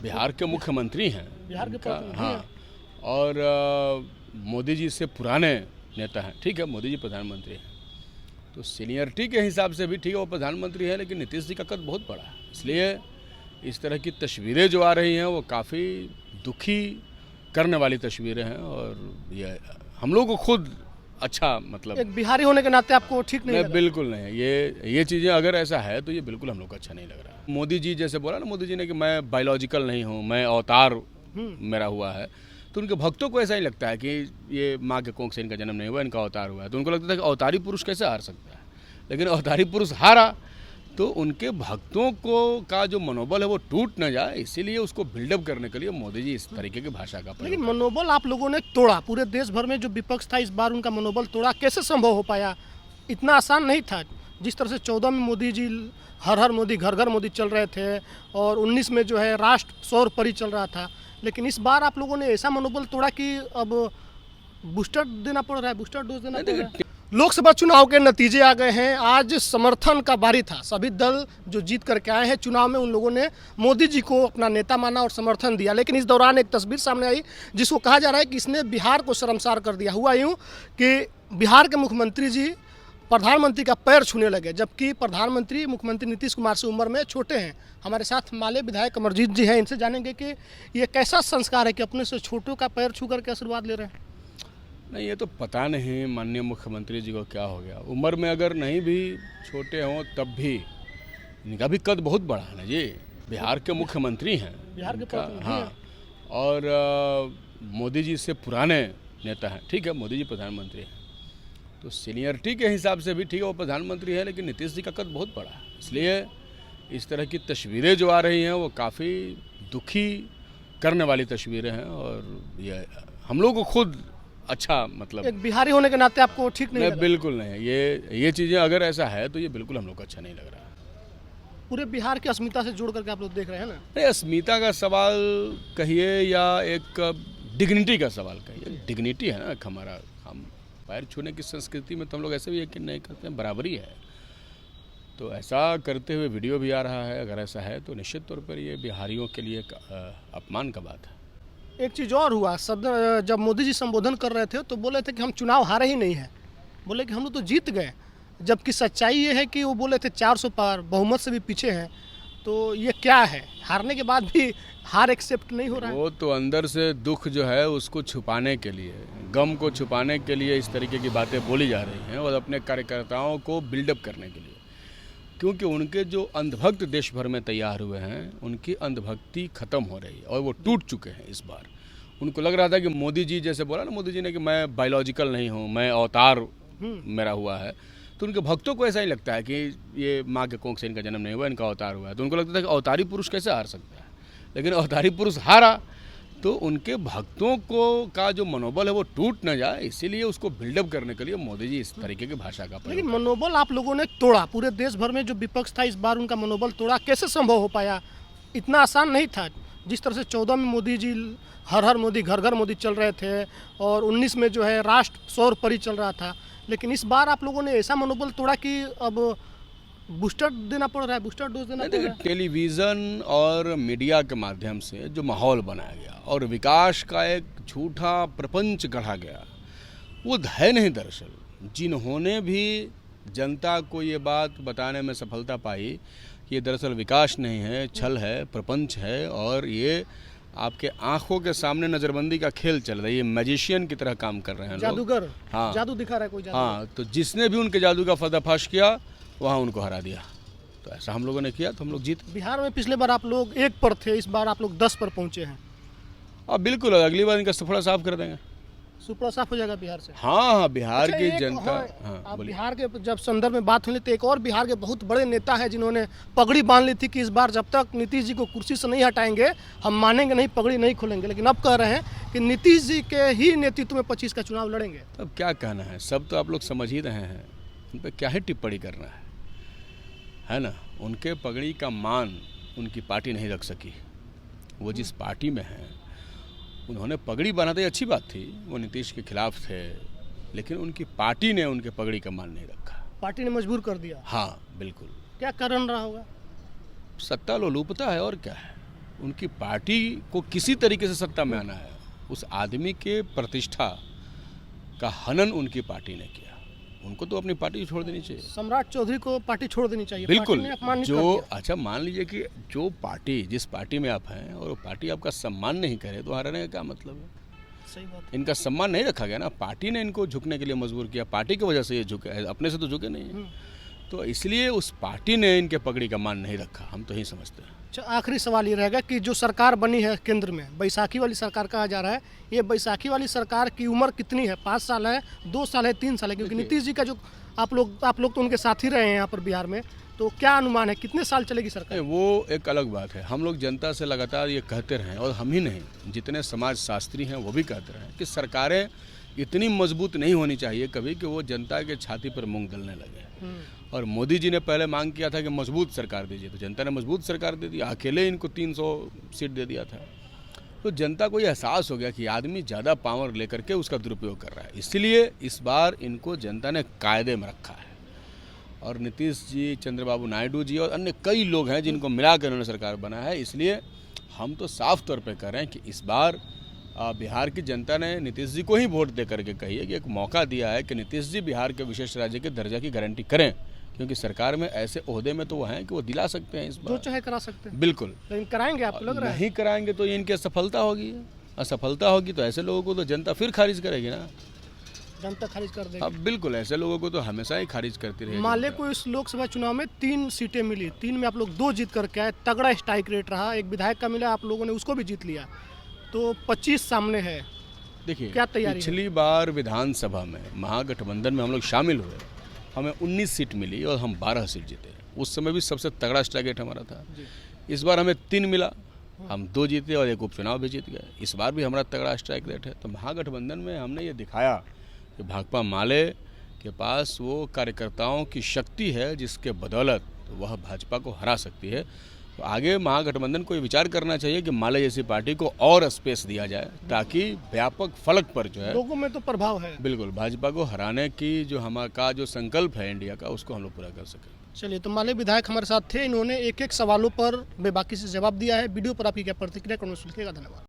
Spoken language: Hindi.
बिहार के मुख्यमंत्री हैं। बिहार के हाँ, और मोदी जी से पुराने नेता हैं। ठीक है, मोदी जी प्रधानमंत्री हैं तो सीनियरिटी के हिसाब से भी ठीक है वो प्रधानमंत्री है, लेकिन नीतीश जी का कद बहुत बड़ा है। इसलिए इस तरह की तस्वीरें जो आ रही हैं वो काफ़ी दुखी करने वाली तस्वीरें हैं, और ये हम लोग को खुद अच्छा मतलब एक बिहारी होने के नाते आपको ठीक नहीं लगा? बिल्कुल नहीं। ये चीज़ें अगर ऐसा है तो ये बिल्कुल हम लोग को अच्छा नहीं लग रहा। मोदी जी जैसे बोला ना मोदी जी ने कि मैं बायोलॉजिकल नहीं हूँ, मैं अवतार मेरा हुआ है, तो उनके भक्तों को ऐसा ही लगता है कि ये माँ के कोख से इनका जन्म नहीं हुआ, इनका अवतार हुआ है। तो उनको लगता था कि अवतारी पुरुष कैसे हार सकता है, लेकिन अवतारी पुरुष हारा तो उनके भक्तों को का जो मनोबल है वो टूट न जाए, इसीलिए उसको बिल्डअप करने के लिए मोदी जी इस तरीके की भाषा का लेकिन मनोबल आप लोगों ने तोड़ा, पूरे देश भर में जो विपक्ष था इस बार उनका मनोबल तोड़ा। कैसे संभव हो पाया? इतना आसान नहीं था। जिस तरह से 14 में मोदी जी हर हर मोदी घर घर मोदी चल रहे थे, और 19 में जो है राष्ट्र सौर परी चल रहा था, लेकिन इस बार आप लोगों ने ऐसा मनोबल तोड़ा कि अब बूस्टर देना पड़ रहा है, बूस्टर डोज देना पड़ रहा है। लोकसभा चुनाव के नतीजे आ गए हैं। आज समर्थन का बारी था। सभी दल जो जीत करके आए हैं चुनाव में, उन लोगों ने मोदी जी को अपना नेता माना और समर्थन दिया। लेकिन इस दौरान एक तस्वीर सामने आई जिसको कहा जा रहा है कि इसने बिहार को शर्मसार कर दिया। हुआ यूँ कि बिहार के मुख्यमंत्री जी प्रधानमंत्री का पैर छूने लगे, जबकि प्रधानमंत्री मुख्यमंत्री नीतीश कुमार से उम्र में छोटे हैं। हमारे साथ माले विधायक अमरजीत जी हैं, इनसे जानेंगे कि ये कैसा संस्कार है कि अपने से छोटों का पैर छू करके आशीर्वाद ले रहे हैं। नहीं, ये तो पता नहीं माननीय मुख्यमंत्री जी को क्या हो गया। उम्र में अगर नहीं भी छोटे हों तब भी इनका भी कद बहुत बड़ा है ना जी। बिहार के मुख्यमंत्री हैं। बिहार के हाँ, और मोदी जी से पुराने नेता हैं। ठीक है, मोदी जी प्रधानमंत्री हैं तो सीनियरिटी के हिसाब से भी ठीक है वो प्रधानमंत्री है, लेकिन नीतीश जी का कद बहुत बड़ा है। इसलिए इस तरह की तस्वीरें जो आ रही हैं वो काफ़ी दुखी करने वाली तस्वीरें हैं, और ये हम लोग को खुद अच्छा मतलब एक बिहारी होने के नाते आपको ठीक नहीं लगा? बिल्कुल नहीं। ये चीज़ें अगर ऐसा है तो ये बिल्कुल हम लोग को अच्छा नहीं लग रहा। पूरे बिहार की अस्मिता से जोड़ करके आप लोग देख रहे हैं ना? नहीं, अस्मिता का सवाल कहिए या एक डिग्निटी का सवाल कहिए। डिग्निटी है ना हमारा, हम पैर छूने की संस्कृति में तो हम लोग ऐसे भी यकीन नहीं करते हैं, बराबरी है। तो ऐसा करते हुए वीडियो भी आ रहा है। अगर ऐसा है तो निश्चित तौर पर ये बिहारियों के लिए एक अपमान का बात है। एक चीज़ और हुआ, सदन जब मोदी जी संबोधन कर रहे थे तो बोले थे कि हम चुनाव हारे ही नहीं हैं, बोले कि हम लोग तो जीत गए, जबकि सच्चाई ये है कि वो बोले थे 400 पार, बहुमत से भी पीछे हैं। तो ये क्या है? हारने के बाद भी हार एक्सेप्ट नहीं हो रहा है? वो तो अंदर से दुख जो है उसको छुपाने के लिए, गम को छुपाने के लिए इस तरीके की बातें बोली जा रही हैं, और अपने कार्यकर्ताओं को बिल्डअप करने के लिए, क्योंकि उनके जो अंधभक्त देश भर में तैयार हुए हैं उनकी अंधभक्ति खत्म हो रही है और वो टूट चुके हैं। इस बार उनको लग रहा था कि मोदी जी जैसे बोला ना मोदी जी ने कि मैं बायोलॉजिकल नहीं हूँ, मैं अवतार मेरा हुआ है, तो उनके भक्तों को ऐसा ही लगता है कि ये माँ के कोख से इनका जन्म नहीं हुआ, इनका अवतार हुआ है। तो उनको लगता था कि अवतारी पुरुष कैसे हार सकता है, लेकिन अवतारी पुरुष हारा तो उनके भक्तों को का जो मनोबल है वो टूट न जाए, इसीलिए उसको बिल्डअप करने के लिए मोदी जी इस तरीके की भाषा का लेकिन मनोबल आप लोगों ने तोड़ा। पूरे देश भर में जो विपक्ष था इस बार उनका मनोबल तोड़ा। कैसे संभव हो पाया? इतना आसान नहीं था। जिस तरह से 14 में मोदी जी हर हर मोदी घर घर मोदी चल रहे थे, और 19 में जो है राष्ट्र सौर परी चल रहा था, लेकिन इस बार आप लोगों ने ऐसा मनोबल तोड़ा कि अब बूस्टर देना पड़ रहा है, बूस्टर डोज देना पड़ रहा है। टेलीविज़न और मीडिया के माध्यम से जो माहौल बनाया गया और विकास का एक झूठा प्रपंच गढ़ा गया, वो है नहीं। दरअसल जिन्होंने भी जनता को ये बात बताने में सफलता पाई कि ये दरअसल विकास नहीं है, छल है, प्रपंच है, और ये आपके आंखों के सामने नज़रबंदी का खेल चल रहा है, ये मैजिशियन की तरह काम कर रहे हैं जादूगर। हाँ, जादू दिखा रहा है कोई। हाँ, तो जिसने भी उनके जादू का पर्दाफाश किया वहाँ उनको हरा दिया। तो ऐसा हम लोगों ने किया तो हम लोग जीत। बिहार में पिछले बार आप लोग 1 पर थे, इस बार आप लोग 10 पर पहुंचे हैं। अब बिल्कुल अगली बार इनका सफड़ा साफ कर देंगे। सुपड़ा साफ हो जाएगा बिहार से। हाँ, बिहार की एक, जनता। हाँ, हाँ, बोलिए। बिहार के जब संदर्भ में बात हुई तो एक और बिहार के बहुत बड़े नेता हैं जिन्होंने पगड़ी बांध ली थी कि इस बार जब तक नीतीश जी को कुर्सी से नहीं हटाएंगे हम मानेंगे नहीं, पगड़ी नहीं खोलेंगे। लेकिन अब कह रहे हैं कि नीतीश जी के ही नेतृत्व में 25 का चुनाव लड़ेंगे। अब क्या कहना है, सब तो आप लोग समझ ही रहे हैं, उन पर क्या ही टिप्पणी करना है ना। उनके पगड़ी का मान उनकी पार्टी नहीं रख सकी। वो जिस पार्टी में हैं उन्होंने पगड़ी बनाते, अच्छी बात थी, वो नीतीश के खिलाफ थे, लेकिन उनकी पार्टी ने उनके पगड़ी का मान नहीं रखा। पार्टी ने मजबूर कर दिया। हाँ बिल्कुल। क्या कारण रहा होगा? सत्ता लोलुपता है और क्या है। उनकी पार्टी को किसी तरीके से सत्ता में आना है, उस आदमी के प्रतिष्ठा का हनन उनकी पार्टी ने किया। उनको तो अपनी पार्टी छोड़ देनी चाहिए। सम्राट चौधरी को पार्टी छोड़ देनी चाहिए। बिल्कुल। पार्टी ने अपमानित कर जो दिया। अच्छा मान लीजिए कि जो पार्टी, जिस पार्टी में आप हैं और वो पार्टी आपका सम्मान नहीं करे तो वहाँ रहने का क्या मतलब है? सही बात है। इनका सम्मान नहीं रखा गया ना, पार्टी ने इनको झुकने के लिए मजबूर किया, पार्टी की वजह से ये झुके हैं, अपने से तो झुके नहीं हैं। तो इसलिए उस पार्टी ने इनके पगड़ी का मान नहीं रखा, हम तो यही समझते हैं। अच्छा, आखिरी सवाल ये रहेगा कि जो सरकार बनी है केंद्र में, बैसाखी वाली सरकार कहा जा रहा है, ये बैसाखी वाली सरकार की उम्र कितनी है? 5 साल है, 2 साल है, 3 साल है? क्योंकि नीतीश जी का जो आप लोग तो उनके साथ ही रहे हैं यहाँ पर बिहार में, तो क्या अनुमान है कितने साल चलेगी सरकार? वो एक अलग बात है। हम लोग जनता से लगातार ये कहते रहे, और हम ही नहीं, जितने समाज शास्त्री हैं वो भी कहते रहे कि सरकारें इतनी मजबूत नहीं होनी चाहिए कभी कि वो जनता के छाती पर मूंग दलने लगे। और मोदी जी ने पहले मांग किया था कि मजबूत सरकार दीजिए, तो जनता ने मजबूत सरकार दे दी, अकेले इनको 300 सीट दे दिया था। तो जनता को ये एहसास हो गया कि आदमी ज़्यादा पावर लेकर के उसका दुरुपयोग कर रहा है, इसलिए इस बार इनको जनता ने कायदे में रखा है। और नीतीश जी, चंद्रबाबू नायडू जी और अन्य कई लोग हैं जिनको मिला कर उन्होंने सरकार बना है, इसलिए हम तो साफ तौर पे कह रहे हैं कि इस बार बिहार की जनता ने नीतीश जी को ही वोट दे करके कही है कि एक मौका दिया है कि नीतीश जी बिहार के विशेष राज्य के दर्जा की गारंटी करें, क्योंकि सरकार में ऐसे ओहदे में तो वो हैं कि वो दिला सकते हैं इस बार। जो चाहे करा सकते हैं। बिल्कुल। लेकिन कराएंगे आपको लग रहा है? नहीं कराएंगे तो ये इनकी असफलता होगी। असफलता होगी तो ऐसे लोगों को तो जनता फिर खारिज करेगी ना। जनता खारिज कर देगी। अब बिल्कुल, ऐसे लोगों को तो हमेशा ही खारिज करती रहेगी। माले को इस लोकसभा चुनाव में 3 सीटें मिली, 3 में आप लोग 2 जीत करके आए, तगड़ा स्ट्राइक रेट रहा, एक विधायक का मिला, आप लोगों ने उसको भी जीत लिया, तो 25 सामने है। देखिए, क्या तैयारी है? पिछली बार विधानसभा में महागठबंधन में हम लोग शामिल हुए, हमें 19 सीट मिली और हम 12 सीट जीते। उस समय भी सबसे तगड़ा स्ट्राइक रेट हमारा था। इस बार हमें 3 मिला, हम 2 जीते और एक उपचुनाव भी जीत गए। इस बार भी हमारा तगड़ा स्ट्राइक रेट है। तो महागठबंधन में हमने ये दिखाया कि भाकपा माले के पास वो कार्यकर्ताओं की शक्ति है जिसके बदौलत वह भाजपा को हरा सकती है। तो आगे महागठबंधन को ये विचार करना चाहिए कि माले जैसी पार्टी को और स्पेस दिया जाए, ताकि व्यापक फलक पर जो है लोगों में तो प्रभाव है। बिल्कुल भाजपा को हराने की जो हमारा जो संकल्प है इंडिया का, उसको हम लोग पूरा कर सकें। चलिए, तो माले विधायक हमारे साथ थे, इन्होंने एक एक सवालों पर बेबाकी से जवाब दिया है। वीडियो पर आपकी क्या प्रतिक्रिया, कमेंट में लिखिएगा। धन्यवाद।